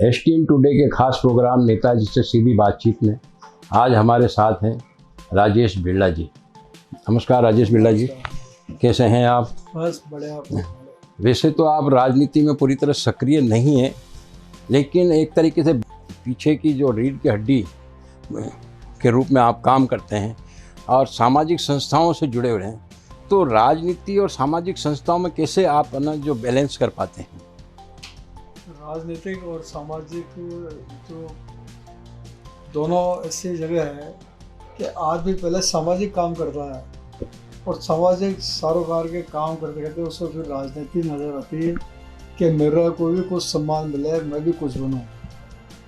STN today के खास programme Netaji से सीधी बातचीत में आज हमारे साथ हैं राजेश बिरला जी। नमस्कार राजेश बिरला जी, कैसे हैं आप? बस बढ़िया। वैसे तो आप राजनीति में पूरी तरह सक्रिय नहीं हैं, लेकिन एक तरीके से पीछे की जो रीढ़ की हड्डी के रूप में आप काम करते हैं और सामाजिक संस्थाओं से जुड़े हुए हैं। तो राजनीति और सामाजिक संस्थाओं में कैसे आप अपना जो बैलेंस कर पाते हैं? राजनीतिक और सामाजिक जो दोनों ऐसी जगह है कि आदमी पहले सामाजिक काम करता है और सामाजिक सारोकार के काम करते करते उसको फिर राजनीति नज़र आती है कि मेरा कोई भी कुछ सम्मान मिले, मैं भी कुछ बनूं।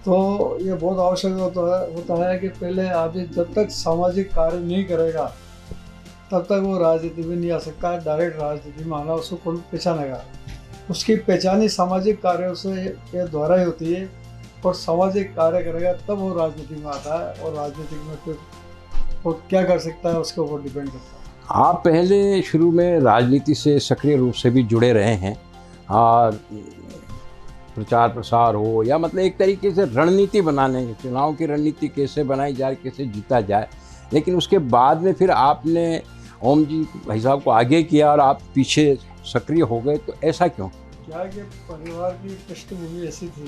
तो ये बहुत आवश्यक होता है कि पहले आदमी जब तक सामाजिक कार्य नहीं करेगा तब तक वो राजनीति में नहीं आ सकता। डायरेक्ट राजनीति में आना उसको कौन पहचानेगा? उसकी पहचान ही सामाजिक कार्यों से के द्वारा ही होती है और सामाजिक कार्य करेगा तब वो राजनीति में आता है और राजनीति में फिर वो क्या कर सकता है उसके ऊपर डिपेंड करता है। आप पहले शुरू में राजनीति से सक्रिय रूप से भी जुड़े रहे हैं और प्रचार प्रसार हो या मतलब एक तरीके से रणनीति बनाने, चुनाव की रणनीति कैसे बनाई जाए, कैसे जीता जाए, लेकिन उसके बाद में फिर आपने ओम जी भाई साहब को आगे किया और आप पीछे सक्रिय हो गए। तो ऐसा क्यों? क्या कि परिवार की पृष्ठभूमि ऐसी थी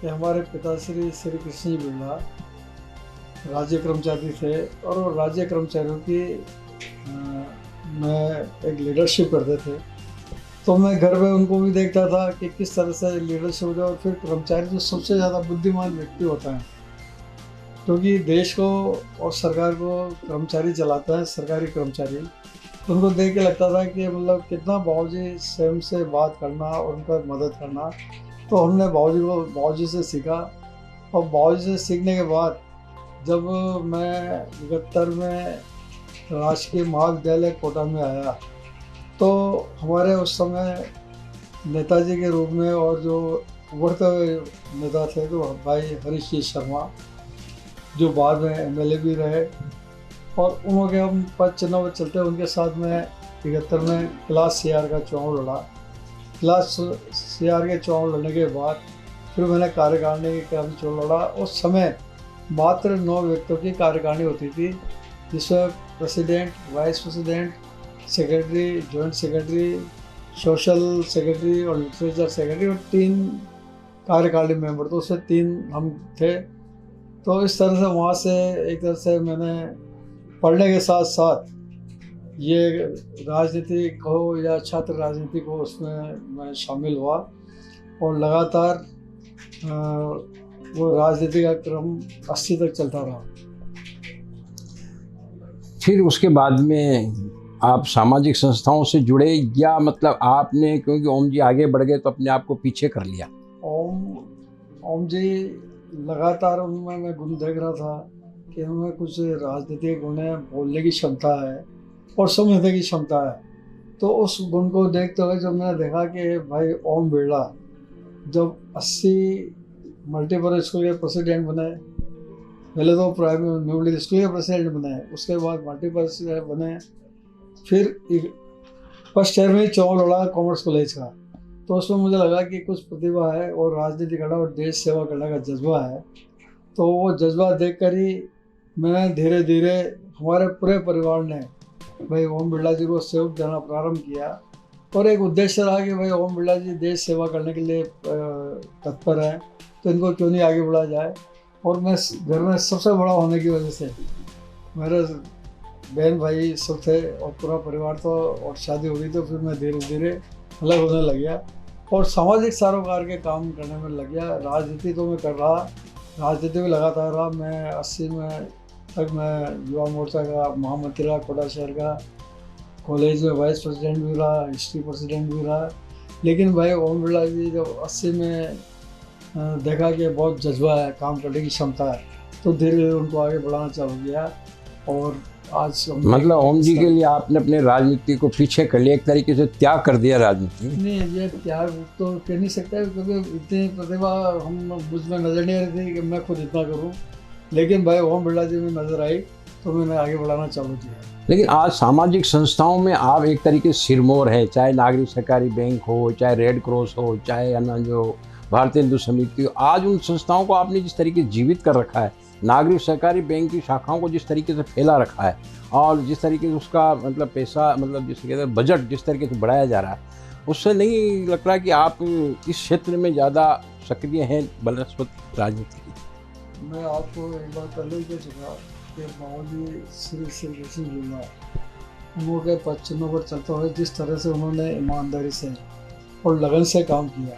कि हमारे पिताश्री श्री कृष्ण जी बिरला राज्य कर्मचारी थे और वो राज्य कर्मचारियों की में एक लीडरशिप करते थे। तो मैं घर में उनको भी देखता था कि किस तरह से लीडरशिप होता है। और फिर कर्मचारी जो सबसे ज़्यादा बुद्धिमान व्यक्ति होता है, क्योंकि देश को और सरकार को कर्मचारी चलाता है, सरकारी कर्मचारी। तो उनको देख के लगता था कि मतलब कितना बाबूजी स्वयं से बात करना और उनका मदद करना। तो हमने बाबूजी से सीखा और बाबूजी से सीखने के बाद जब मैं 71 में राजकीय महाविद्यालय कोटा में आया तो हमारे उस समय नेताजी के रूप में और जो उभरते हुए नेता थे तो भाई हरीश जी शर्मा, जो बाद में एमएलए भी रहे, और उन्होंने हम पद चुनाव चलते उनके साथ में 71 में क्लास CR का चुनाव लड़ा। क्लास CR के चुनाव लड़ने के बाद फिर मैंने कार्यकारिणी का चुनाव लड़ा। उस समय मात्र 9 व्यक्तियों की कार्यकारिणी होती थी, जिसमें president, vice president, secretary, joint secretary, social secretary और लिटरेचर सेक्रेटरी और 3 कार्यकारिणी मेंबर। तो उसमें 3 हम थे। तो इस तरह से वहाँ से एक तरह से मैंने पढ़ने के साथ साथ ये राजनीति को या छात्र राजनीति को उसमें मैं शामिल हुआ और लगातार वो राजनीति का क्रम 80 तक चलता रहा। फिर उसके बाद में आप सामाजिक संस्थाओं से जुड़े या मतलब आपने, क्योंकि ओम जी आगे बढ़ गए तो अपने आप को पीछे कर लिया? ओम जी लगातार उनमें मैं गुण देख रहा था कि उनमें कुछ राजनीतिक गुण है, बोलने की क्षमता है और समझने की क्षमता है। तो उस गुण को देखते हुए जब मैंने देखा कि भाई ओम बिरला जब 80 मल्टीपल स्कूल के प्रेसिडेंट बने, पहले तो प्राइमरी मिडिल स्कूल के प्रेसिडेंट बने, उसके बाद मल्टीपल बने, फिर फर्स्ट ईयर में चुनाव लड़ा कॉमर्स कॉलेज का। तो उसमें मुझे लगा कि कुछ प्रतिभा है और राजनीति करना और देश सेवा करने का जज्बा है। तो वो जज्बा देखकर ही मैं धीरे धीरे, हमारे पूरे परिवार ने भाई ओम बिरला जी को सहयोग देना प्रारंभ किया और एक उद्देश्य रहा कि भाई ओम बिरला जी देश सेवा करने के लिए तत्पर हैं, तो इनको क्यों नहीं आगे बढ़ाया जाए। और मैं घर में सबसे बड़ा होने की वजह से मेरे बहन भाई सब थे और पूरा परिवार तो, और शादी हो गई, तो फिर मैं धीरे धीरे अलग होने लग गया और सामाजिक सरोकार के काम करने में लग गया। राजनीति तो मैं कर रहा, राजनीति में लगातार रहा। मैं 80 में तक मैं युवा मोर्चा का महामंत्री रहा, कोटा शहर का, कॉलेज में वाइस प्रेसिडेंट भी रहा, हिस्ट्री प्रेसिडेंट भी रहा। लेकिन भाई ओम बिरला जी जब 80 में देखा कि बहुत जज्बा है, काम करने की क्षमता है, तो धीरे धीरे उनको आगे बढ़ाना चालू किया। और आज मतलब ओम जी के लिए आपने अपने राजनीति को पीछे कर लिया, एक तरीके से त्याग कर दिया राजनीति? नहीं, ये त्याग तो कह नहीं सकता क्योंकि इतनी प्रतिभा हम मुझ में नजर नहीं आ रही थी कि मैं खुद इतना करूं। लेकिन भाई ओम बिरला जी में नजर आई तो मैंने आगे बढ़ाना चालू किया। लेकिन आज सामाजिक संस्थाओं में आप एक तरीके से सिरमौर है, चाहे नागरिक सहकारी बैंक हो, चाहे रेड क्रॉस हो, चाहे अन्य जो भारतीय हिंदू समिति, आज उन संस्थाओं को आपने जिस तरीके से जीवित कर रखा है, नागरिक सहकारी बैंक की शाखाओं को जिस तरीके से फैला रखा है और जिस तरीके से उसका मतलब पैसा मतलब जिस तरीके से बजट जिस तरीके से बढ़ाया जा रहा है, उससे नहीं लग रहा कि आप इस क्षेत्र में ज़्यादा सक्रिय हैं बनस्पत राजनीति की? मैं आपको एक बार पहले ही कह चुका कि माहौली श्री सिंह जुड़ना उनके पश्चिमों पर चलते हुए जिस तरह से उन्होंने ईमानदारी से और लगन से काम किया,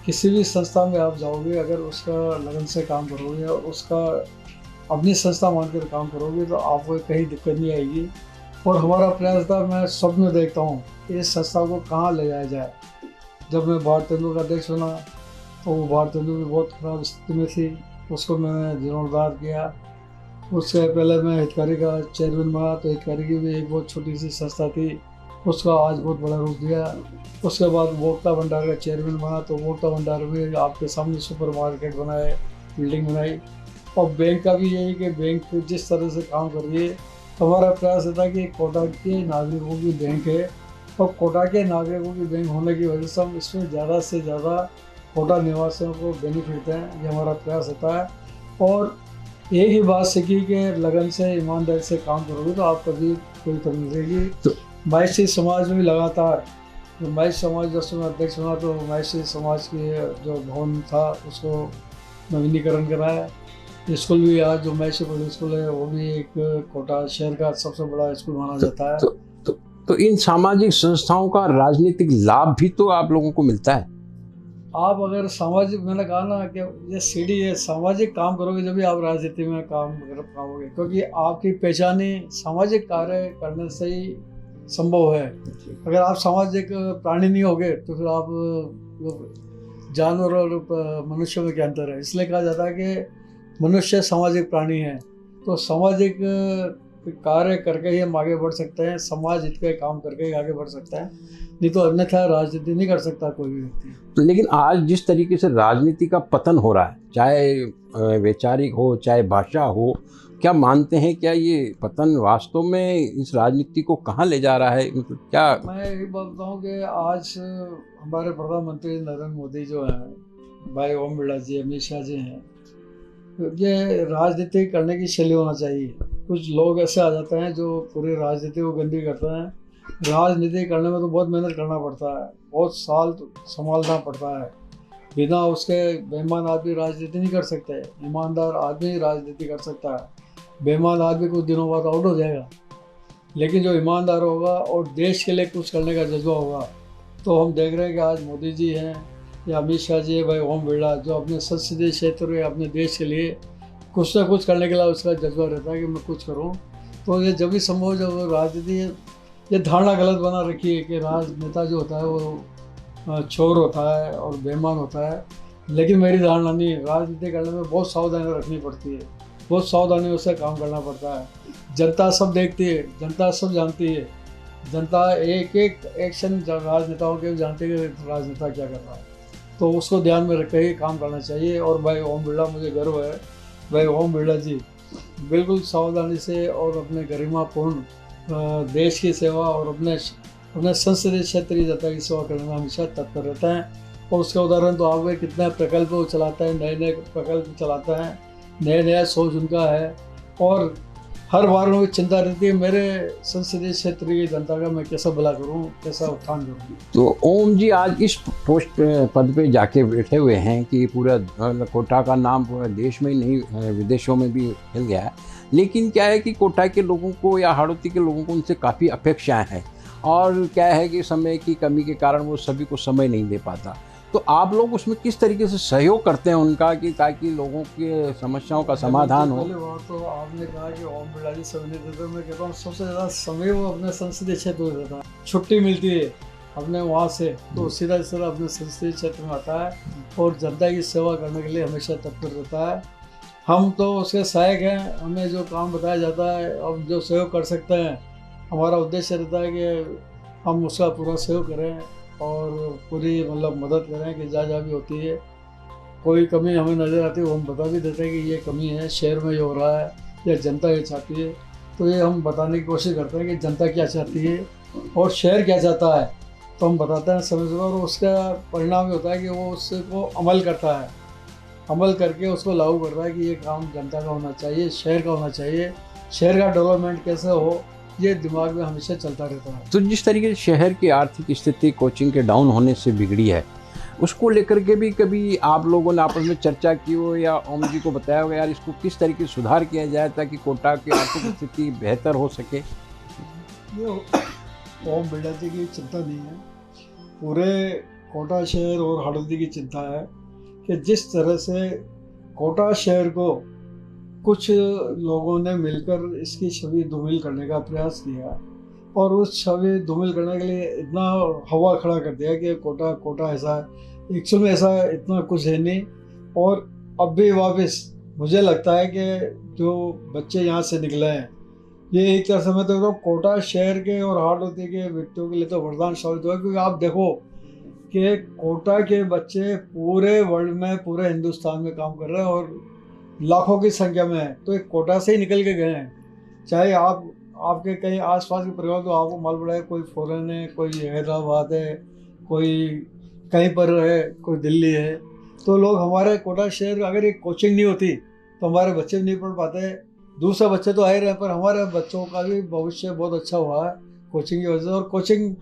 किसी भी संस्था में आप जाओगे अगर उसका लगन से काम करोगे और उसका अपनी संस्था मानकर काम करोगे तो आपको कहीं दिक्कत नहीं आएगी। और हमारा प्रयास था, मैं स्वप्न देखता हूँ कि इस संस्था को कहाँ ले जाया जाए। जब मैं भारत तेंदुल का अध्यक्ष बना तो वो भारत तेंदुल भी बहुत खराब स्थिति में थी, उसको मैंने जीर्णोद्धार किया। उससे पहले मैं हितकारी का चेयरमैन बना तो हितकारी की भी एक बहुत छोटी सी संस्था थी, उसका आज बहुत बड़ा रूप दिया। उसके बाद वोक्ता भंडार का चेयरमैन बना तो वोक्ता भंडार में आपके सामने सुपर मार्केट बनाए, बिल्डिंग बनाई। और बैंक का भी यही कि बैंक जिस तरह से काम कर रही है, हमारा प्रयास था कि कोटा के नागरिकों की बैंक है और कोटा के नागरिकों की बैंक होने की वजह से हम इसमें ज़्यादा से ज़्यादा कोटा निवासियों को बेनिफिट दें, ये हमारा प्रयास होता है। और यही बात सीखी कि लगन से ईमानदारी से काम करोगे तो आप कभी कोई कमी नहीं रहेगी। तो महर्षि समाज में भी लगातार महर्षि समाज जब से मैं अध्यक्ष बना तो महर्षि समाज के जो भवन था उसको नवीनीकरण कराया। स्कूल भी आज जो महर्षि पब्लिक स्कूल है वो भी एक कोटा शहर का सबसे बड़ा स्कूल माना जाता है। तो इन सामाजिक संस्थाओं का राजनीतिक लाभ भी तो आप लोगों को मिलता है। आप अगर सामाजिक, मैंने कहा ना कि ये सीढ़ी है, सामाजिक काम करोगे जब भी आप राजनीति में काम कर पाओगे, क्योंकि आपकी पहचान ही सामाजिक कार्य करने से ही संभव है। अगर आप सामाजिक प्राणी नहीं होगे तो फिर आप जानवर और मनुष्य में क्या अंतर है। इसलिए कहा जाता है कि मनुष्य सामाजिक प्राणी है, तो सामाजिक कार्य करके ही हम आगे बढ़ सकते हैं, समाज हित के काम करके ही आगे बढ़ सकता है, नहीं तो अन्यथा राजनीति नहीं कर सकता कोई भी व्यक्ति। लेकिन आज जिस तरीके से राजनीति का पतन हो रहा है, चाहे वैचारिक हो चाहे भाषा हो, क्या मानते हैं क्या ये पतन वास्तव में इस राजनीति को कहाँ ले जा रहा है? मतलब क्या मैं यही बोलता हूँ कि आज हमारे प्रधानमंत्री नरेंद्र मोदी जो हैं, भाई ओम बिरला जी, अमित शाह जी हैं, ये राजनीति करने की शैली होना चाहिए। कुछ लोग ऐसे आ जाते हैं जो पूरी राजनीति को गंदी करते हैं। राजनीति करने में तो बहुत मेहनत करना पड़ता है, बहुत साल संभालना पड़ता है। बिना उसके बेईमान आदमी राजनीति नहीं कर सकते, ईमानदार आदमी राजनीति कर सकता है। बेईमान आदमी कुछ दिनों बाद आउट हो जाएगा, लेकिन जो ईमानदार होगा और देश के लिए कुछ करने का जज्बा होगा, तो हम देख रहे हैं कि आज मोदी जी हैं या अमित शाह जी है, भाई ओम बिरला, जो अपने संसदीय क्षेत्र में अपने देश के लिए कुछ ना कुछ करने के लिए उसका जज्बा रहता है कि मैं कुछ करूं। तो ये जब भी संभव, जब राजनीति, ये धारणा गलत बना रखी है कि राजनेता जो होता है वो चोर होता है और बेईमान होता है, लेकिन मेरी धारणा नहीं है। राजनीति करने में बहुत सावधानी रखनी पड़ती है, बहुत सावधानी से काम करना पड़ता है। जनता सब देखती है, जनता सब जानती है, जनता एक एक एक्शन राजनेताओं के जानती है कि राजनेता क्या कर रहा है, तो उसको ध्यान में रख के काम करना चाहिए। और भाई ओम बिरला, मुझे गर्व है, भाई ओम बिरला जी बिल्कुल सावधानी से और अपने गरिमापूर्ण देश की सेवा और अपने संसदीय क्षेत्रीय जनता की सेवा करने में हमेशा तत्पर रहता है। और उसका उदाहरण तो आप कितने प्रकल्प वो चलाता है, नए नए प्रकल्प चलाता है, नया नया सोच उनका है। और हर बार उनको चिंता रहती है मेरे संसदीय क्षेत्र की जनता का मैं कैसा भला करूं, कैसा उत्थान करूं। तो ओम जी आज इस पोस्ट पद पे जाके बैठे हुए हैं कि पूरा कोटा का नाम पूरे देश में ही नहीं विदेशों में भी फैल गया है, लेकिन क्या है कि कोटा के लोगों को या हाड़ौती के लोगों को उनसे काफ़ी अपेक्षाएं हैं, और क्या है कि समय की कमी के कारण वो सभी को समय नहीं दे पाता। तो आप लोग उसमें किस तरीके से सहयोग करते हैं उनका कि ताकि लोगों की समस्याओं का समाधान हो? पहले बात तो आपने कहा कि ओम बिरला जी समय नहीं देते, मैं कहता हूँ सबसे ज़्यादा समय वो अपने संसदीय क्षेत्र में देता है। छुट्टी मिलती है अपने वहाँ से तो सीधा अपने संसदीय क्षेत्र में आता है और जनता की सेवा करने के लिए हमेशा तत्पर रहता है। हम तो उसके सहायक हैं, हमें जो काम बताया जाता है और जो सहयोग कर सकते हैं, हमारा उद्देश्य रहता है कि हम उसका पूरा सहयोग करें और पूरी मतलब मदद करें कि जहाँ भी होती है कोई कमी हमें नज़र आती है वो हम बता भी देते हैं कि ये कमी है, शहर में ये हो रहा है या जनता ये चाहती है। तो ये हम बताने की कोशिश करते हैं कि जनता क्या चाहती है और शहर क्या चाहता है, तो हम बताते हैं समय समय, और उसका परिणाम ये होता है कि वो उसको अमल करता है, अमल करके उसको लागू कर रहा है कि ये काम जनता का होना चाहिए, शहर का होना चाहिए, शहर का डेवलपमेंट कैसे हो, ये दिमाग में हमेशा चलता रहता है। तो जिस तरीके से शहर की आर्थिक स्थिति कोचिंग के डाउन होने से बिगड़ी है, उसको लेकर के भी कभी आप लोगों ने आपस में चर्चा की हो या ओम जी को बताया हो यार इसको किस तरीके से सुधार किया जाए ताकि कोटा की आर्थिक स्थिति बेहतर हो सके? ये ओम बिरला जी की चिंता नहीं है, पूरे कोटा शहर और हड़ौती की चिंता है कि जिस तरह से कोटा शहर को कुछ लोगों ने मिलकर इसकी छवि धूमिल करने का प्रयास किया, और उस छवि धूमिल करने के लिए इतना हवा खड़ा कर दिया कि कोटा कोटा ऐसा है। एक्चुअल में ऐसा इतना कुछ है नहीं। और अब भी वापस मुझे लगता है कि जो बच्चे यहाँ से निकले हैं, ये एक तरह से मैं तो कोटा शहर के और हड़ौती के व्यक्तियों के लिए तो वरदान साबित हुआ, क्योंकि आप देखो कि कोटा के बच्चे पूरे वर्ल्ड में, पूरे हिंदुस्तान में काम कर रहे हैं और लाखों की संख्या में है, तो एक कोटा से ही निकल के गए हैं। चाहे आपके कहीं आसपास के परिवार तो आपको मालूम पड़ा है, कोई फॉरेन है, कोई हैदराबाद है, कोई कहीं पर है, कोई दिल्ली है। तो लोग हमारे कोटा शहर, अगर एक कोचिंग नहीं होती तो हमारे बच्चे भी नहीं पढ़ पाते। दूसरे बच्चे तो आ ही रहे, पर हमारे बच्चों का भी भविष्य बहुत अच्छा हुआ है कोचिंग की वजह से। और कोचिंग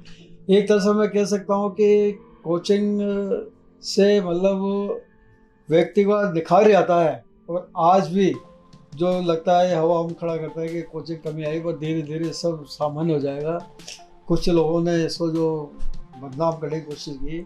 एक तरह से मैं कह सकता हूँ कि कोचिंग से मतलब व्यक्ति को निखार आता है। और आज भी जो लगता है हवा हम खड़ा करता है कि कोचिंग कमी आई, पर धीरे धीरे सब सामान्य हो जाएगा। कुछ लोगों ने इसको जो बदनाम करने की कोशिश की,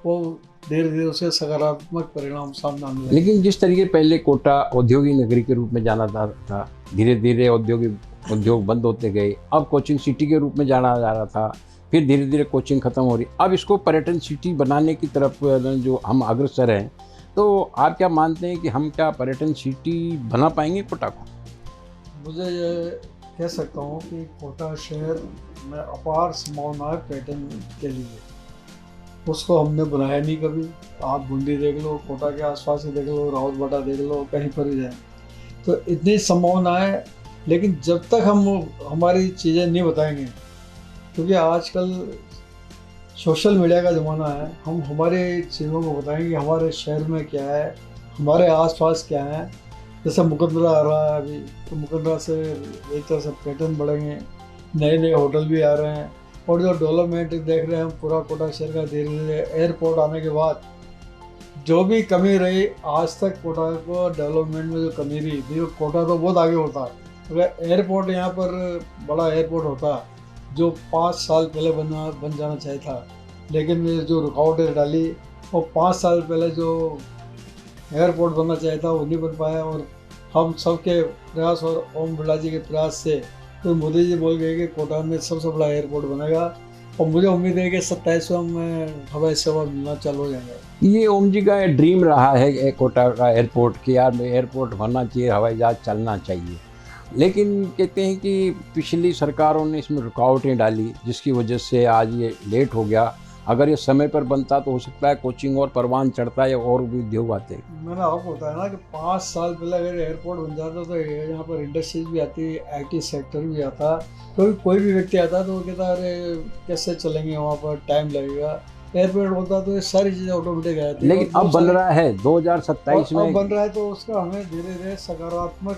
वो धीरे धीरे उसके सकारात्मक परिणाम सामने आने लगे। लेकिन जिस तरीके पहले कोटा औद्योगिक नगरी के रूप में जाना था, धीरे धीरे उद्योग बंद होते गए, अब कोचिंग सिटी के रूप में जाना जा रहा था, फिर धीरे धीरे कोचिंग खत्म हो रही, अब इसको पर्यटन सिटी बनाने की तरफ जो हम अग्रसर हैं, तो आप क्या मानते हैं कि हम क्या पर्यटन सिटी बना पाएंगे कोटा को? मुझे ये कह सकता हूँ कि कोटा शहर में अपार संभावना है पर्यटन के लिए। उसको हमने बनाया नहीं कभी। आप बूंदी देख लो, कोटा के आसपास ही देख लो, रावतबाड़ा देख लो, कहीं पर भी जाए तो इतनी संभावना है। लेकिन जब तक हम हमारी चीज़ें नहीं बताएंगे, क्योंकि आजकल सोशल मीडिया का ज़माना है, हम हमारे चीज़ों को बताएंगे, हमारे शहर में क्या है, हमारे आसपास क्या है। जैसे मुकंदरा आ रहा है अभी, तो मुकंदरा से एक तरह से पर्यटन बढ़ेंगे, नए नए होटल भी आ रहे हैं। और जो डेवलपमेंट देख रहे हैं हम पूरा कोटा शहर का, धीरे धीरे एयरपोर्ट आने के बाद जो भी कमी रही आज तक कोटा को डेवलपमेंट में, जो कमी रही थी, कोटा तो बहुत आगे होता। अगर एयरपोर्ट यहाँ पर बड़ा एयरपोर्ट होता जो 5 साल पहले बन जाना चाहिए था, लेकिन जो रुकावटें डाली, वो 5 साल पहले जो एयरपोर्ट बनना चाहिए था वो नहीं बन पाया। और हम सबके प्रयास और ओम बिरला जी के प्रयास से तो मोदी जी बोल गए कि कोटा में सबसे बड़ा एयरपोर्ट बनेगा, और मुझे उम्मीद है कि 27वें में हवाई सेवा मिलना चालू हो जाएगा। ये ओम जी का ड्रीम रहा है कोटा का एयरपोर्ट कि यार एयरपोर्ट बनना चाहिए, हवाई जहाज चलना चाहिए। लेकिन कहते हैं कि पिछली सरकारों ने इसमें रुकावटें डाली, जिसकी वजह से आज ये लेट हो गया। अगर ये समय पर बनता तो हो सकता है कोचिंग और परवान चढ़ता या और भी उद्योग आते। मैंने आपको बताया ना कि 5 साल पहले अगर एयरपोर्ट बन जाता तो यहाँ पर इंडस्ट्रीज भी आती, IT सेक्टर भी आता, कोई भी व्यक्ति आता तो वो कहता अरे कैसे चलेंगे, वहाँ पर टाइम लगेगा। एयरपोर्ट होता तो ये सारी चीज़ें ऑटोमेटिक आ जाती। लेकिन अब बन रहा है 2027 में, बन रहा है, तो उसका हमें धीरे धीरे सकारात्मक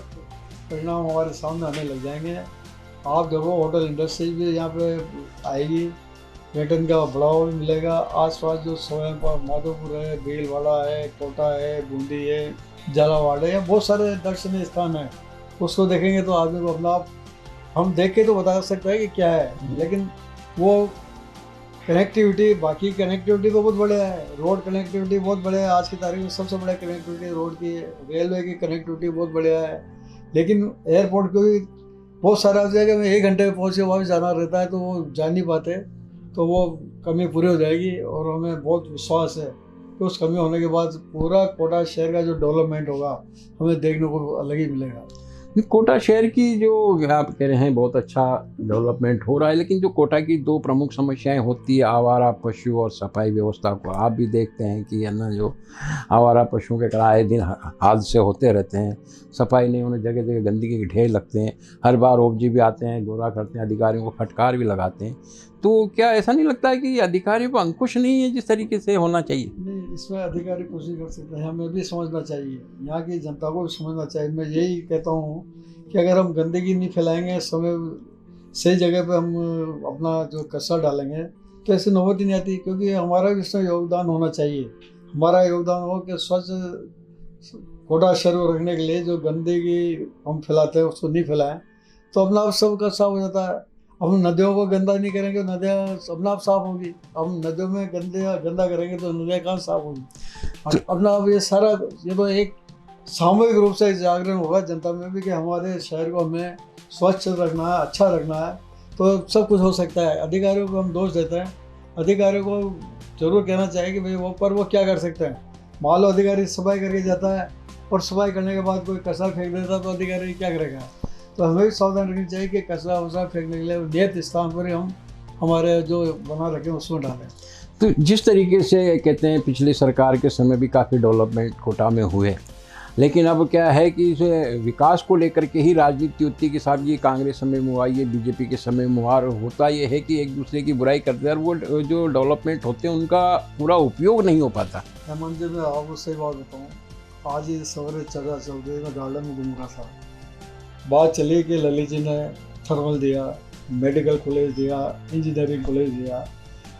परिणाम हमारे सामने आने लग जाएंगे। आप देखो होटल इंडस्ट्री भी यहाँ पे आएगी, पर्यटन का बढ़ावा भी मिलेगा। आसपास जो स्वयं माधोपुर है, भीलवाड़ा है, कोटा है, बूंदी है, झालावाड़ है, बहुत सारे दर्शनीय स्थान हैं। उसको देखेंगे तो आदमी को अपना आप हम देख के तो बता सकते हैं कि क्या है। लेकिन वो कनेक्टिविटी, बाकी कनेक्टिविटी तो बहुत बढ़िया है, रोड कनेक्टिविटी बहुत बढ़िया है। आज की तारीख में सबसे बड़ा कनेक्टिविटी रोड की है, रेलवे की कनेक्टिविटी बहुत बढ़िया है। लेकिन एयरपोर्ट को भी बहुत सारा जगह में 1 घंटे में पहुँच के वापस जाना रहता है, तो वो जा नहीं पाते, तो वो कमी पूरी हो जाएगी। और हमें बहुत विश्वास है कि उस कमी होने के बाद पूरा कोटा शहर का जो डेवलपमेंट होगा हमें देखने को अलग ही मिलेगा। कोटा शहर की जो आप कह रहे हैं बहुत अच्छा डेवलपमेंट हो रहा है, लेकिन जो कोटा की 2 प्रमुख समस्याएं होती है, आवारा पशु और सफाई व्यवस्था को आप भी देखते हैं कि है ना, जो आवारा पशुओं के आए दिन हादसे होते रहते हैं, सफाई नहीं होने, जगह जगह गंदगी के ढेर लगते हैं। हर बार ओम जी भी आते हैं, दौरा करते हैं, अधिकारियों को फटकार भी लगाते हैं। तो क्या ऐसा नहीं लगता है कि अधिकारियों को अंकुश नहीं है जिस तरीके से होना चाहिए? नहीं, इसमें अधिकारी कुछ नहीं कर सकते हैं, हमें भी समझना चाहिए, यहाँ की जनता को भी समझना चाहिए। मैं यही कहता हूँ कि अगर हम गंदगी नहीं फैलाएंगे, समय सही जगह पे हम अपना जो कचरा डालेंगे, तो ऐसी नौबत ही नहीं आती, क्योंकि हमारा भी इसमें योगदान होना चाहिए। हमारा योगदान हो कि स्वच्छ कोटा शहर को रखने के लिए जो गंदगी हम फैलाते हैं उसको नहीं फैलाएं, तो अपना आप सबका साफ हो जाता है। अब हम नदियों को गंदा नहीं करेंगे, नदियाँ अपना आप साफ होगी। हम नदियों में गंदा करेंगे तो नदियाँ कहाँ साफ होगी? और अपना अब ये सारा, ये तो एक सामूहिक रूप से जागरण होगा जनता में भी कि हमारे शहर को हमें स्वच्छ रखना है, अच्छा रखना है, तो सब कुछ हो सकता है। अधिकारियों को हम दोष देते हैं, अधिकारियों को जरूर कहना चाहिए कि भाई वो क्या कर सकते हैं। मान लो अधिकारी सफाई करके जाता है और सफाई करने के बाद कोई कचरा फेंक देता है, तो अधिकारी क्या करेगा? तो हमें भी सावधान रखनी चाहिए कि कचरा वचरा फेंकने के लिए नियत स्थान पर ही हम हमारे जो बना रखें उसमें डालें। तो जिस तरीके से कहते हैं पिछली सरकार के समय भी काफ़ी डेवलपमेंट कोटा में हुए, लेकिन अब क्या है कि इसे विकास को लेकर के ही राजनीति होती कि साहब ये कांग्रेस समय में हुआ, ये बीजेपी के समय में हुआ, और होता ये है कि एक दूसरे की बुराई करते हैं और वो जो डेवलपमेंट होते हैं उनका पूरा उपयोग नहीं हो पाता। हेमंत जी, मैं आपको सही बात बताऊँ, आज ही सवेरे चर्चा चल रही है, मैं गार्डन में घूम रहा था, बात चली कि ललित जी ने थर्मल दिया, मेडिकल कॉलेज दिया, इंजीनियरिंग कॉलेज दिया,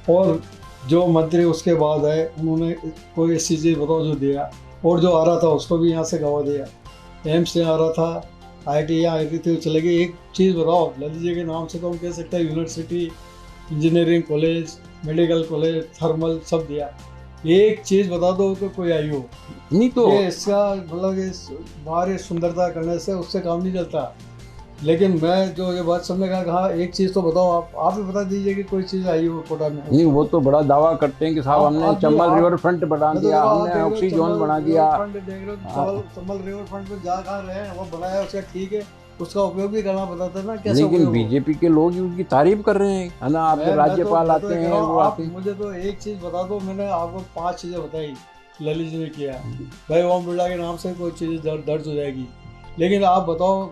और जो मंत्री उसके बाद आए उन्होंने कोई ऐसी चीज़ बताओ जो दिया, और जो आ रहा था उसको भी यहाँ से गवा दिया। एम्स से आ रहा था, IIT यहाँ आई थी, चले गई। एक चीज़ बताओ, ललित जी के नाम से तो हम कह सकते हैं university, engineering college, medical college, thermal सब दिया। एक चीज़ बता दो कि कोई आई हो नहीं, तो ये इसका मतलब ये बाहर सुंदरता करने से उससे काम नहीं चलता। लेकिन मैं जो ये बात सबने कहा एक चीज़ तो बताओ, आप भी बता दीजिए कि कोई चीज़ आई हो कोटा में। नहीं, वो तो बड़ा दावा करते हैं कि साहब हमने चंबल रिवर फ्रंट बना दिया, हमने ऑक्सीजन बना दिया। चंबल रिवर फ्रंट पे जा कहाँ रहे हैं, वो बनाया उसका ठीक है, उसका उपयोग भी करना बताते हैं ना कैसे। लेकिन बीजेपी के लोग ही उसकी तारीफ कर रहे हैं, है ना। आपके राज्यपाल आते हैं, वो आते हैं। मुझे तो एक चीज़ बता दो, मैंने आपको 5 चीज़ें बताई ललित जी ने किया, भाई ओम बिरला के नाम से कोई चीज़ दर्ज हो जाएगी। लेकिन आप बताओ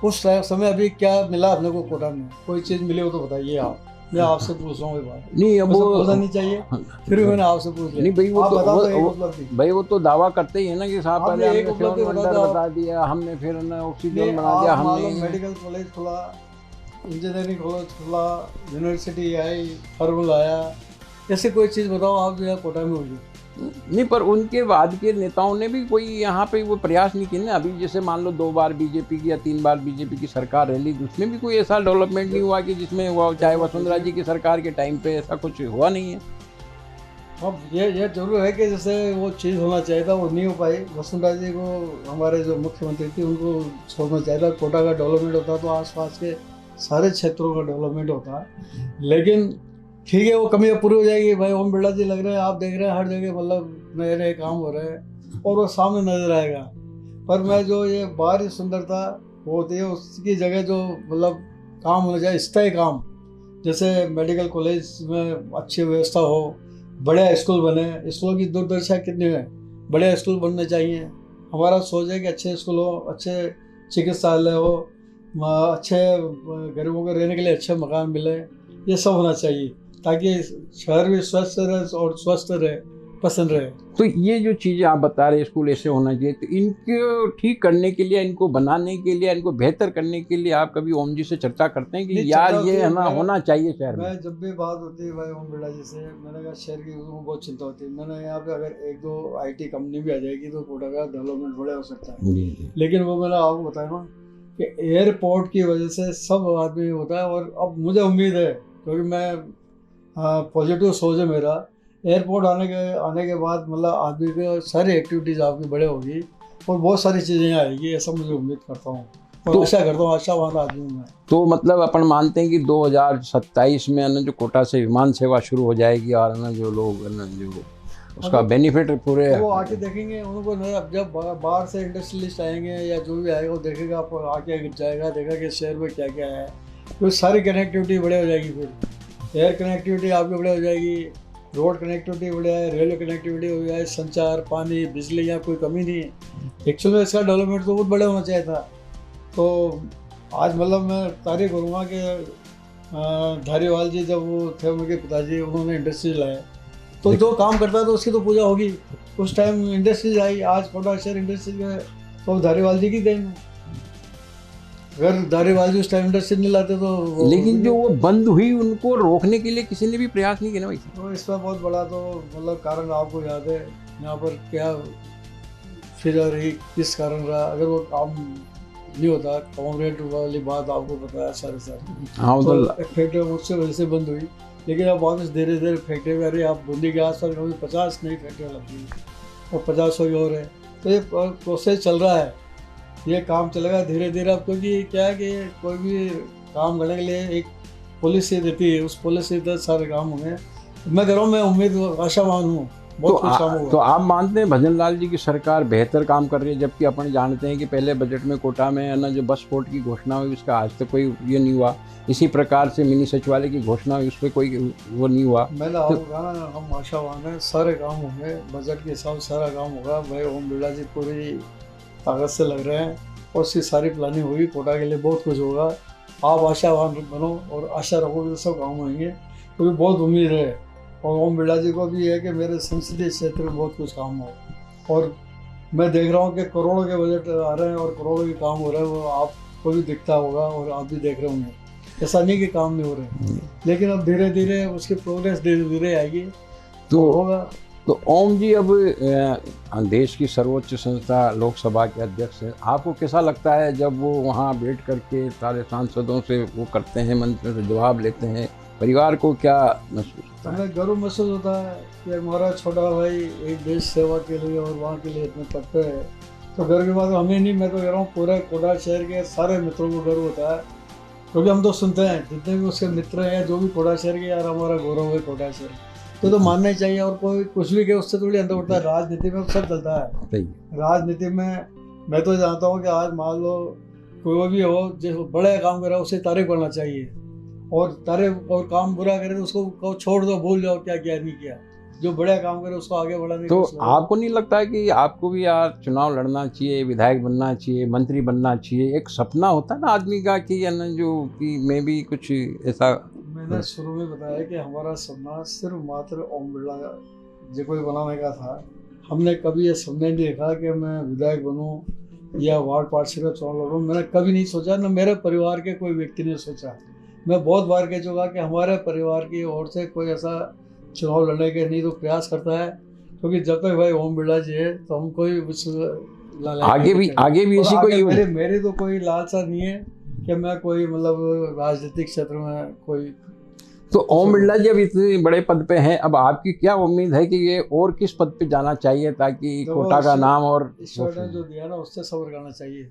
उस समय अभी क्या मिला अपने को कोटा में? कोई चीज़ मिली हो तो बताइए आप, मैं आपसे पूछ रहा हूँ ये बात। नहीं, अब वो पता नहीं चाहिए, फिर भी मैंने आपसे पूछ लिया। नहीं भाई, वो तो दावा करते ही है ना कि साहब पहले हमने बता दिया, हमने फिर ऑक्सीजन बना दिया, हमने मेडिकल कॉलेज खुला, इंजीनियरिंग कॉलेज खुला, यूनिवर्सिटी आई, थर्मल आया, ऐसे कोई चीज़ बताओ आप जो है कोटा में होगी। नहीं, पर उनके बाद के नेताओं ने भी कोई यहाँ पे वो प्रयास नहीं किए ना। अभी जैसे मान लो 2 बार बीजेपी की या 3 बार बीजेपी की सरकार रही, उसमें भी कोई ऐसा डेवलपमेंट नहीं हुआ कि जिसमें हुआ, चाहे वसुंधरा जी की सरकार के टाइम पे ऐसा कुछ हुआ नहीं है। अब ये जरूर है कि जैसे वो चीज़ होना चाहिए था वो नहीं हो पाई। वसुंधरा जी को, हमारे जो मुख्यमंत्री थी, उनको छोड़ना चाहिए था। कोटा का डेवलपमेंट होता तो आसपास के सारे क्षेत्रों का डेवलपमेंट होता। लेकिन ठीक है, वो कमी पूरी हो जाएगी। भाई ओम बिरला जी लग रहे हैं, आप देख रहे हैं हर जगह मतलब नए नए काम हो रहे हैं और वो सामने नजर आएगा। पर मैं जो ये बाहरी सुंदरता होती है उसकी जगह जो मतलब काम होना चाहिए, स्थायी काम, जैसे मेडिकल कॉलेज में अच्छी व्यवस्था हो, बड़े स्कूल बने। स्कूलों की दुर्दशा कितनी है, बड़े स्कूल बनने चाहिए। हमारा सोच है कि अच्छे स्कूल हो, अच्छे चिकित्सालय हो, अच्छे गरीबों को रहने के लिए अच्छे मकान मिले, ये सब होना चाहिए ताकि शहर भी स्वस्थ रहे और स्वस्थ रहे, पसंद रहे। तो ये जो चीज़ें आप बता रहे स्कूल ऐसे होना चाहिए, तो इनको ठीक करने के लिए, इनको बनाने के लिए, इनको बेहतर करने के लिए आप कभी ओम जी से चर्चा करते हैं कि यार ये है ना होना चाहिए शहर में? मैं जब भी बात होती है भाई ओम बिरला जी से, मैंने कहा शहर की बहुत चिंता होती है। मैंने यहाँ पे अगर 1-2 IT कंपनी भी आ जाएगी तो कोटा का डेवलपमेंट बड़ा हो सकता है। लेकिन वो मैंने आपको बताया ना कि एयरपोर्ट की वजह से सब आदमी होता है। और अब मुझे उम्मीद है, क्योंकि मैं पॉजिटिव सोच है मेरा, एयरपोर्ट आने के बाद मतलब आदमी के सारी एक्टिविटीज़ आपकी बड़े होगी और बहुत सारी चीज़ें आएगी, ऐसा मुझे उम्मीद करता हूँ और आशा करता हूँ, आशावान आदमी हूँ मैं। तो मतलब अपन मानते हैं कि 2027 में ना जो कोटा से विमान सेवा शुरू हो जाएगी और ना जो लोग ना जो उसका बेनिफिट पूरे वो आके देखेंगे। उनको जब बाहर से इंडस्ट्रियलिस्ट आएंगे या जो भी आएगा वो देखेगा, आप आके जाएगा, देखा कि शहर में क्या क्या है, तो सारी कनेक्टिविटी बड़े हो जाएगी। फिर एयर कनेक्टिविटी आपकी बड़े हो जाएगी, रोड कनेक्टिविटी बढ़िया है, रेलवे कनेक्टिविटी हो जाए, संचार, पानी, बिजली, यहाँ कोई कमी नहीं है। एक्चुअली इसका डेवलपमेंट तो बहुत बड़े होना चाहिए था। तो आज मतलब मैं तारीफ करूँगा कि धारीवाल जी जब वो थे उनके पिताजी, उन्होंने इंडस्ट्री लाया, तो जो काम करता है तो उसकी तो पूजा होगी। उस टाइम इंडस्ट्रीज आई, आज कोटा शहर इंडस्ट्रीज है तो धारीवाल जी की देन है। अगर धारीवाल जी उस टाइम इंडस्ट्री नहीं लाते तो लेकिन जो वो बंद हुई उनको रोकने के लिए किसी ने भी प्रयास नहीं किया ना भाई। तो इसमें बहुत बड़ा तो मतलब कारण आपको याद है यहाँ पर क्या फिर रही, किस कारण रहा। अगर वो काम नहीं होता, कॉन्क्रीट वाली बात आपको पता है सारे सारे। हाँ तो मतलब फैक्ट्री उससे वजह से बंद हुई, लेकिन अब वापस धीरे धीरे फैक्ट्री में आ रही है। आप बूंदी के आसपास कभी 50 नई फैक्ट्रियाँ लग गई और 50 और है, तो ये प्रोसेस चल रहा है, ये काम चलेगा धीरे धीरे। अब क्योंकि क्या है कि कोई भी काम करने के लिए एक पॉलिसी देती है, उस पॉलिसी से सारे काम होंगे। मैं कह रहा हूँ, मैं उम्मीद आशावान हूँ बहुत कुछ काम होगा। तो आप मानते हैं भजन लाल जी की सरकार बेहतर काम कर रही है, जबकि अपन जानते हैं कि पहले बजट में कोटा में है ना जो बस पोर्ट की घोषणा हुई उसका आज तक कोई ये नहीं हुआ। इसी प्रकार से मिनी सचिवालय की घोषणा हुई, उस पर कोई वो नहीं हुआ। मैंने आपको कहा ना, हम आशावान हैं, सारे काम होंगे, बजट के हिसाब से सारा काम होगा। भाई ओम बिरला जी पूरी ताकत से लग रहे हैं और उसकी सारी प्लानिंग होगी, कोटा के लिए बहुत कुछ होगा। आप आशावान बनो और आशा रखोगे तो सब काम होंगे, क्योंकि बहुत उम्मीद है। और ओम बिरला जी को भी है कि मेरे संसदीय क्षेत्र में बहुत कुछ काम हो, और मैं देख रहा हूँ कि करोड़ों के बजट आ रहे हैं और करोड़ों के काम हो रहे हैं। वो आपको भी दिखता होगा और आप भी देख रहे होंगे। ऐसा नहीं कि काम नहीं हो रहे, लेकिन अब धीरे धीरे उसकी प्रोग्रेस धीरे धीरे आएगी तो होगा। तो ओम जी अब देश की सर्वोच्च संस्था लोकसभा के अध्यक्ष हैं, आपको कैसा लगता है जब वो वहाँ बैठ करके सारे सांसदों से वो करते हैं, मंत्रियों से जवाब लेते हैं, परिवार को क्या महसूस होता है? हमें गर्व महसूस होता है कि हमारा छोटा भाई एक देश सेवा के लिए और वहाँ के लिए इतने तक पे है। तो गर्व की बात हमें नहीं, मैं तो कह रहा हूँ पूरे कोटा शहर के सारे मित्रों को गर्व होता है, क्योंकि हम तो सुनते हैं जितने भी उसके मित्र हैं, जो भी कोटा शहर के, यार हमारा गौरव है कोटा शहर, तो मानना ही चाहिए। और कोई कुछ भी कहे उससे थोड़ी अंतर उठता है। राजनीति में सब चलता है, राजनीति में मैं तो जानता हूँ कि आज मान लो कोई भी हो जो बड़े काम कर रहा है उसे तारीफ करना चाहिए, और तारीफ और काम बुरा करे तो उसको छोड़ दो, भूल जाओ क्या किया नहीं किया। जो बड़ा काम करे उसको आगे बढ़ाने। तो आपको नहीं लगता है कि आपको भी यार चुनाव लड़ना चाहिए, विधायक बनना चाहिए, मंत्री बनना चाहिए? एक सपना होता है ना आदमी का कि या ना जो कि मैं भी कुछ ऐसा। मैंने शुरू में बताया कि हमारा सपना सिर्फ मात्र ओम बिरला जी को बनाने का था। हमने कभी ये सपना नहीं देखा कि मैं विधायक बनूं या वार्ड पार्षद का चुनाव लड़ूं। मैंने कभी नहीं सोचा, न मेरे परिवार के कोई व्यक्ति ने सोचा। मैं बहुत बार कह चुका कि हमारे परिवार की ओर से कोई ऐसा चुनाव लड़ने के नहीं तो प्रयास करता है, क्योंकि जब तक भाई ओम बिरला जी है तो हम कोई आगे भी ऐसी कोई मेरी तो कोई लालसा नहीं है कि मैं कोई मतलब राजनीतिक क्षेत्र में कोई। तो ओम बिरला जी अब इतने बड़े पद पे हैं, अब आपकी क्या उम्मीद है कि ये और किस पद पे जाना चाहिए ताकि कोटा का नाम और ईश्वर ने जो दिया ना उससे सब्र करना चाहिए।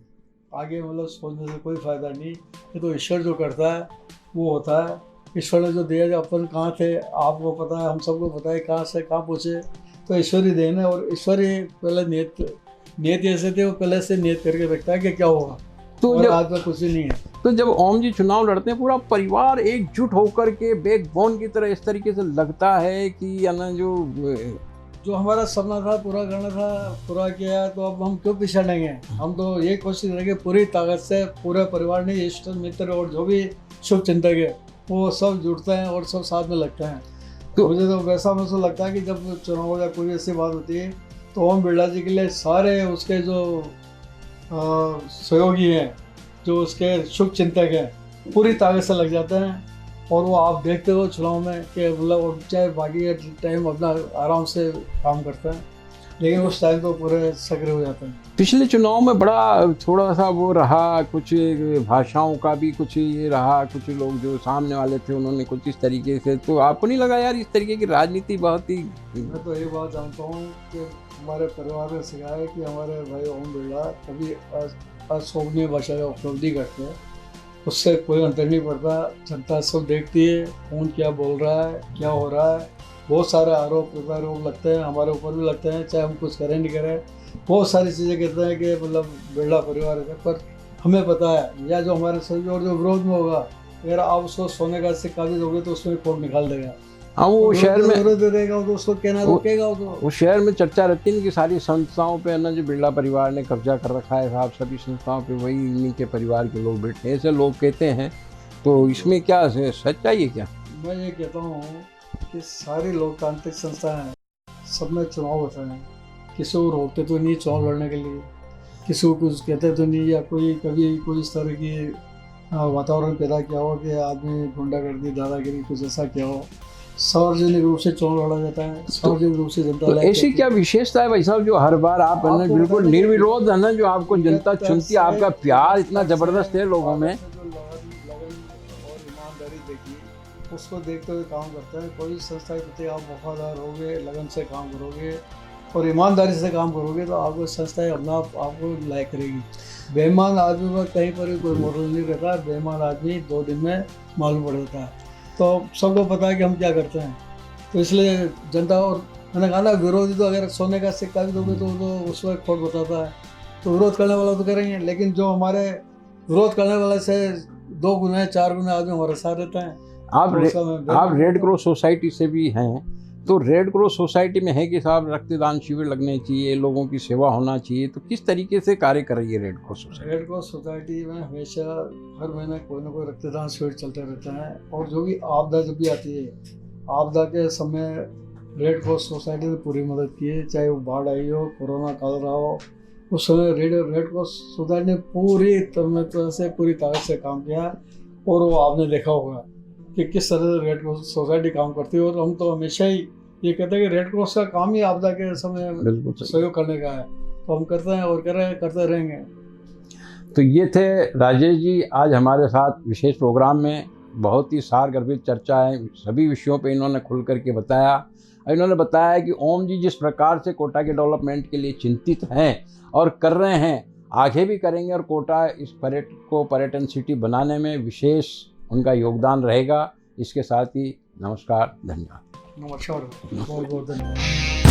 आगे मतलब सोचने से कोई फायदा नहीं, ये तो ईश्वर जो करता है वो होता है। ईश्वर ने जो दिया, जो अपन कहाँ थे आपको पता है, हम सबको पता है कहाँ से कहाँ पहुँचे, तो ईश्वर ही देन है। और ईश्वर ही पहले नियत ऐसे थे, वो पहले से नियत करके रखता है कि क्या होगा, तो आज तक कुछ ही नहीं है। तो जब ओम जी चुनाव लड़ते हैं पूरा परिवार एकजुट होकर के बैकबोन की तरह इस तरीके से लगता है कि या ना जो हमारा सपना था पूरा करना था, पूरा किया, तो अब हम क्यों पीछे हटेंगे। हम तो ये कोशिश करेंगे पूरी ताकत से, पूरे परिवार ने, इष्ट मित्र और जो भी शुभ चिंतक है वो सब जुड़ते हैं और सब साथ में लगते हैं। तो मुझे तो वैसा महसूस लगता है कि जब चुनाव या कोई ऐसी बात होती है तो ओम बिरला जी के लिए सारे उसके जो सहयोगी हैं, जो उसके शुभ चिंतक हैं, पूरी ताकत से लग जाते हैं। और वो आप देखते हो चुनाव में कि मतलब चाहे बाकी टाइम अपना आराम से काम करते हैं, लेकिन उस टाइम तो पूरे सक्रिय हो जाते हैं। पिछले चुनाव में बड़ा थोड़ा सा वो रहा, कुछ भाषाओं का भी कुछ ये रहा, कुछ लोग जो सामने वाले थे उन्होंने कुछ इस तरीके से, तो आपको नहीं लगा यार इस तरीके की राजनीति बहुत ही। मैं तो ये बात जानता हूँ कि हमारे परिवार ने सिखाया है कि हमारे भाई ओम बिरला कभी अशोभनीय भाषा का उपलब्धि करते हैं, उससे कोई अंतर नहीं पड़ता। जनता सब देखती है कौन क्या बोल रहा है, क्या हो रहा है। बहुत सारे आरोप प्रत्यारोप लगते हैं, हमारे ऊपर भी लगते हैं, चाहे हम कुछ करें नहीं करें। बहुत सारी चीज़ें कहते हैं कि मतलब बिरला परिवार है, पर हमें पता है या जो हमारे सभी और जो विरोध में होगा, अगर आप उसको सोने का सिक्का भी दोगे तो उसमें कोर्ट निकाल देगा। हाँ, वो शहर में विरोध देगा तो उसको कहना रोकेगा। वो शहर में चर्चा रहती है कि सारी संस्थाओं पे ना जो बिरला परिवार ने कब्जा कर रखा है साहब, सभी संस्थाओं पे वही इन्हीं के परिवार के लोग बैठे हैं, ऐसे लोग कहते हैं। तो इसमें क्या सच्चाई है क्या? मैं ये कहता हूँ कि सारी लोकतांत्रिक संस्थाएं सब में चुनाव होते हैं, किसी को रोकते तो नहीं चुनाव लड़ने के लिए, किसी को कुछ कहते तो नहीं, या कोई कभी कोई इस तरह की वातावरण पैदा किया हो कि आदमी गुंडागर्दी दादागिरी कुछ ऐसा किया हो। सार्वजनिक रूप से चुनाव लड़ा जाता है, सार्वजनिक रूप से जनता तो ऐसी क्या विशेषता है भाई साहब जो हर बार आप है ना बिल्कुल निर्विरोध है ना, जो आपको जनता चुनती है, आपका प्यार इतना जबरदस्त है लोगों में? लगन और ईमानदारी देखिए, उसको देखते हुए काम करता है। कोई संस्था के प्रति आप वफादार होगे, लगन से काम करोगे और ईमानदारी से काम करोगे तो आपको संस्थाएं अपना आपको लायक करेगी। बेईमान आदमी में कहीं पर भी कोई मोरल नहीं रहता, बेईमान आदमी 2 दिन में मालूम पड़ जाता है। तो सबको पता है कि हम क्या करते हैं, तो इसलिए जनता, और मैंने कहा ना विरोधी तो अगर सोने का सिक्का भी दोगे तो उस वक्त खोट बताता है, तो विरोध करने वाला तो करेंगे, लेकिन जो हमारे विरोध करने वाले से 2 गुना 4 गुना आदमी हमारे साथ रहता है। आप रेड क्रॉस सोसाइटी से भी हैं, तो रेड क्रॉस सोसाइटी में है कि साहब रक्तदान शिविर लगने चाहिए, लोगों की सेवा होना चाहिए, तो किस तरीके से कार्य कर रही है red cross society? Red cross society में हमेशा हर महीने कोई ना कोई रक्तदान शिविर चलते रहते हैं, और जो भी आपदा जब भी आती है, आपदा के समय रेड क्रॉस सोसाइटी ने पूरी मदद की है, चाहे वो बाढ़ आई हो, कोरोना काल रहा हो, उस समय रेड क्रॉस सोसाइटी ने पूरी तरह से पूरी ताकत से काम किया। और वो आपने देखा होगा कि किस तरह से रेड क्रॉस सोसाइटी काम करती है, और हम तो हमेशा ही ये कहते हैं कि रेड क्रॉस का काम ही आपदा के समय सहयोग करने का है, तो हम करते हैं और करते रहेंगे। तो ये थे राजेश जी आज हमारे साथ विशेष प्रोग्राम में। बहुत ही सारगर्भित चर्चा है, सभी विषयों पे इन्होंने खुल करके बताया। इन्होंने बताया कि ओम जी जिस प्रकार से कोटा के डेवलपमेंट के लिए चिंतित हैं और कर रहे हैं, आगे भी करेंगे, और कोटा इस पर्यटन सिटी बनाने में विशेष उनका योगदान रहेगा। इसके साथ ही नमस्कार, धन्यवाद। नमस्कार, बहुत बहुत धन्यवाद।